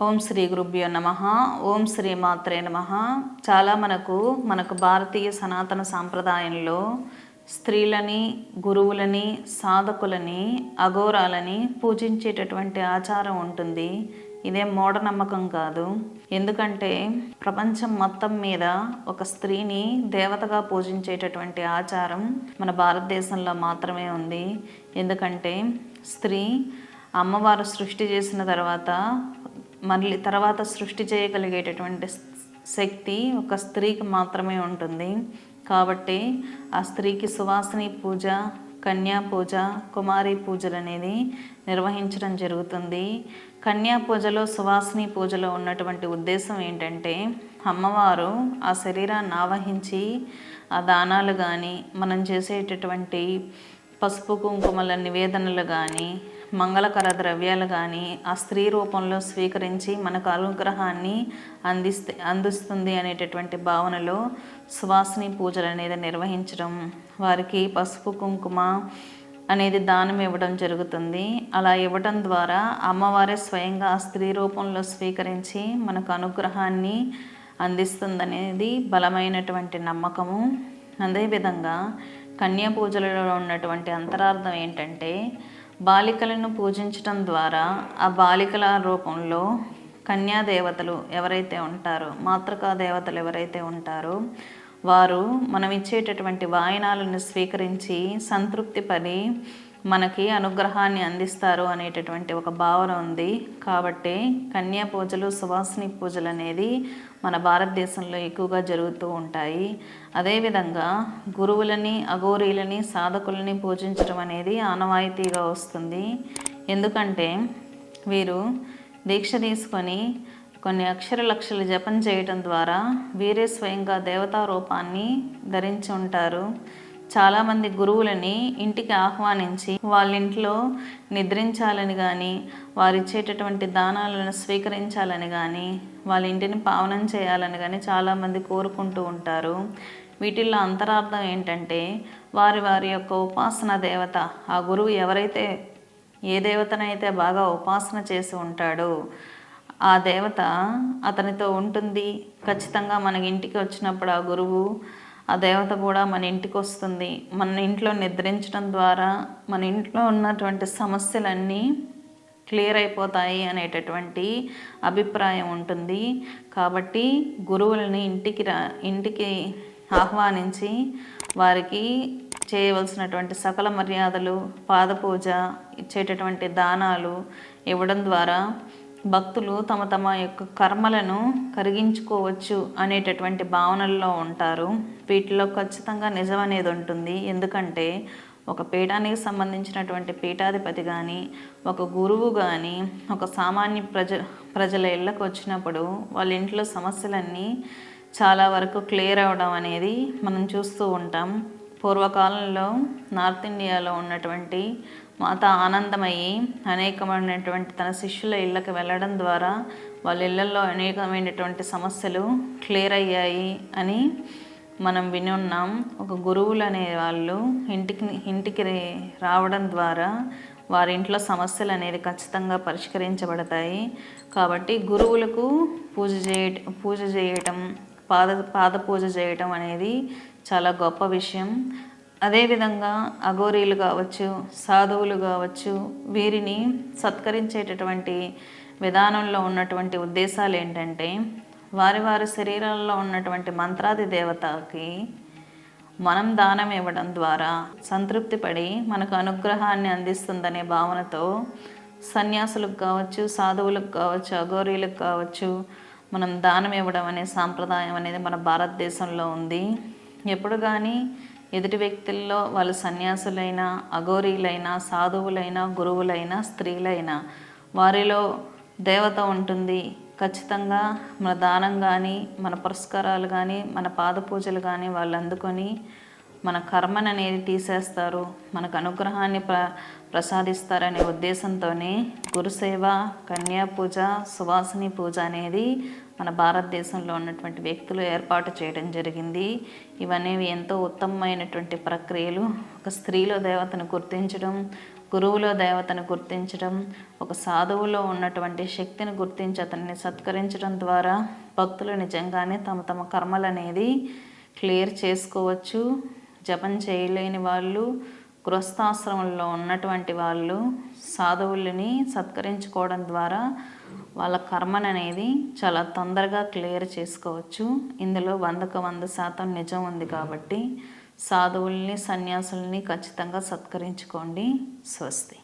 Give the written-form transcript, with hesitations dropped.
ఓం శ్రీ గురుభ్యో నమః. ఓం శ్రీ మాత్రే నమః. మనకు భారతీయ సనాతన సాంప్రదాయంలో స్త్రీలని, గురువులని, సాధకులని, అఘోరాలని పూజించేటటువంటి ఆచారం ఉంటుంది. ఇదేం మూఢనమ్మకం కాదు. ఎందుకంటే ప్రపంచం మొత్తం మీద ఒక స్త్రీని దేవతగా పూజించేటటువంటి ఆచారం మన భారతదేశంలో మాత్రమే ఉంది. ఎందుకంటే స్త్రీ అమ్మవారు సృష్టి చేసిన తర్వాత మళ్ళీ తర్వాత సృష్టి చేయగలిగేటటువంటి శక్తి ఒక స్త్రీకి మాత్రమే ఉంటుంది. కాబట్టి ఆ స్త్రీకి సువాసిని పూజ, కన్యా పూజ, కుమారి పూజలు అనేది నిర్వహించడం జరుగుతుంది. కన్యా పూజలో, సువాసిని పూజలో ఉన్నటువంటి ఉద్దేశం ఏంటంటే అమ్మవారు ఆ శరీరాన్ని ఆవహించి ఆ దానాలు కానీ, మనం చేసేటటువంటి పసుపు కుంకుమల నివేదనలు కానీ, మంగళకర ద్రవ్యాలు కానీ ఆ స్త్రీ రూపంలో స్వీకరించి మనకు అనుగ్రహాన్ని అందిస్తుంది అనేటటువంటి భావనలో సువాసిని పూజలు అనేది నిర్వహించడం, వారికి పసుపు కుంకుమ అనేది దానం ఇవ్వడం జరుగుతుంది. అలా ఇవ్వడం ద్వారా అమ్మవారే స్వయంగా ఆ స్త్రీ రూపంలో స్వీకరించి మనకు అనుగ్రహాన్ని అందిస్తుందనేది బలమైనటువంటి నమ్మకము. అదేవిధంగా కన్యా పూజలలో ఉన్నటువంటి అంతరార్థం ఏంటంటే బాలికలను పూజించడం ద్వారా ఆ బాలికల రూపంలో కన్యాదేవతలు ఎవరైతే ఉంటారో, మాతృకా దేవతలు ఎవరైతే ఉంటారో వారు మనం ఇచ్చేటటువంటి వాయనాలను స్వీకరించి సంతృప్తి పడి మనకి అనుగ్రహాన్ని అందిస్తారు అనేటటువంటి ఒక భావన ఉంది. కాబట్టి కన్యా పూజలు, సువాసిని పూజలు అనేది మన భారతదేశంలో ఎక్కువగా జరుగుతూ ఉంటాయి. అదేవిధంగా గురువులని, అఘోరీలని, సాధకులని పూజించడం అనేది ఆనవాయితీగా వస్తుంది. ఎందుకంటే వీరు దీక్ష తీసుకొని కొన్ని అక్షర లక్షలు జపం చేయటం ద్వారా వీరే స్వయంగా దేవతా రూపాన్ని ధరించి ఉంటారు. చాలామంది గురువులని ఇంటికి ఆహ్వానించి వాళ్ళ ఇంట్లో నిద్రించాలని కానీ, వారు ఇచ్చేటటువంటి దానాలను స్వీకరించాలని కానీ, వాళ్ళ ఇంటిని పావనం చేయాలని కానీ చాలామంది కోరుకుంటూ ఉంటారు. వీటిల్లో అంతరార్థం ఏంటంటే వారి వారి యొక్క ఉపాసన దేవత, ఆ గురువు ఎవరైతే ఏ దేవతనైతే బాగా ఉపాసన చేసి ఉంటాడో ఆ దేవత అతనితో ఉంటుంది. ఖచ్చితంగా మన ఇంటికి వచ్చినప్పుడు ఆ గురువు, ఆ దేవత కూడా మన ఇంటికి వస్తుంది. మన ఇంట్లో నిద్రించడం ద్వారా మన ఇంట్లో ఉన్నటువంటి సమస్యలన్నీ క్లియర్ అయిపోతాయి అనేటటువంటి అభిప్రాయం ఉంటుంది. కాబట్టి గురువులని ఇంటికి ఆహ్వానించి వారికి చేయవలసినటువంటి సకల మర్యాదలు, పాదపూజ, ఇచ్చేటటువంటి దానాలు ఇవ్వడం ద్వారా భక్తులు తమ తమ యొక్క కర్మలను కరిగించుకోవచ్చు అనేటటువంటి భావనల్లో ఉంటారు. వీటిలో ఖచ్చితంగా నిజం అనేది ఉంటుంది. ఎందుకంటే ఒక పీఠానికి సంబంధించినటువంటి పీఠాధిపతి కానీ, ఒక గురువు కానీ ఒక సామాన్య ప్రజల ఇళ్ళకు వచ్చినప్పుడు వాళ్ళ ఇంట్లో సమస్యలన్నీ చాలా వరకు క్లియర్ అవ్వడం అనేది మనం చూస్తూ ఉంటాం. పూర్వకాలంలో నార్త్ ఇండియాలో ఉన్నటువంటి మాత ఆనందమయ్యి అనేకమైనటువంటి తన శిష్యుల ఇళ్ళకి వెళ్ళడం ద్వారా వాళ్ళ ఇళ్ళల్లో అనేకమైనటువంటి సమస్యలు క్లియర్ అయ్యాయి అని మనం విని ఉన్నాం. ఒక గురువులు అనే వాళ్ళు ఇంటికి రావడం ద్వారా వారి ఇంట్లో సమస్యలు అనేది ఖచ్చితంగా పరిష్కరించబడతాయి. కాబట్టి గురువులకు పూజ చేయటం, పాద పూజ చేయటం అనేది చాలా గొప్ప విషయం. అదేవిధంగా అఘోరీలు కావచ్చు, సాధువులు కావచ్చు, వీరిని సత్కరించేటటువంటి విధానంలో ఉన్నటువంటి ఉద్దేశాలు ఏంటంటే వారి వారి శరీరాల్లో ఉన్నటువంటి మంత్రాది దేవతకి మనం దానం ఇవ్వడం ద్వారా సంతృప్తి పడి మనకు అనుగ్రహాన్ని అందిస్తుందనే భావనతో సన్యాసులకు కావచ్చు, సాధువులకు కావచ్చు, అఘోరీలకు కావచ్చు మనం దానం ఇవ్వడం అనే సాంప్రదాయం అనేది మన భారతదేశంలో ఉంది. ఎప్పుడు కానీ ఎదుటి వ్యక్తుల్లో వాళ్ళు సన్యాసులైనా, అఘోరీలైనా, సాధువులైనా, గురువులైనా, స్త్రీలైనా వారిలో దేవత ఉంటుంది. ఖచ్చితంగా మన దానం కానీ, మన పురస్కారాలు కానీ, మన పాద పూజలు కానీ వాళ్ళు అందుకొని మన కర్మను అనేది తీసేస్తారు, మనకు అనుగ్రహాన్ని ప్రసాదిస్తారనే ఉద్దేశంతోనే గురుసేవ, కన్యా పూజ, సువాసిని పూజ అనేది మన భారతదేశంలో ఉన్నటువంటి వ్యక్తులు ఏర్పాటు చేయడం జరిగింది. ఇవనేవి ఎంతో ఉత్తమమైనటువంటి ప్రక్రియలు. ఒక స్త్రీలో దేవతను గుర్తించడం, గురువులో దేవతను గుర్తించడం, ఒక సాధువులో ఉన్నటువంటి శక్తిని గుర్తించి అతన్ని సత్కరించడం ద్వారా భక్తులు నిజంగానే తమ తమ కర్మలు అనేది క్లియర్ చేసుకోవచ్చు. జపం చేయలేని వాళ్ళు, గృహస్థాశ్రమంలో ఉన్నటువంటి వాళ్ళు సాధువులని సత్కరించుకోవడం ద్వారా వాళ్ళ కర్మను అనేది చాలా తొందరగా క్లియర్ చేసుకోవచ్చు. ఇందులో 100% నిజం ఉంది కాబట్టి సాధువుల్ని, సన్యాసుల్ని ఖచ్చితంగా సత్కరించుకోండి. స్వస్తి.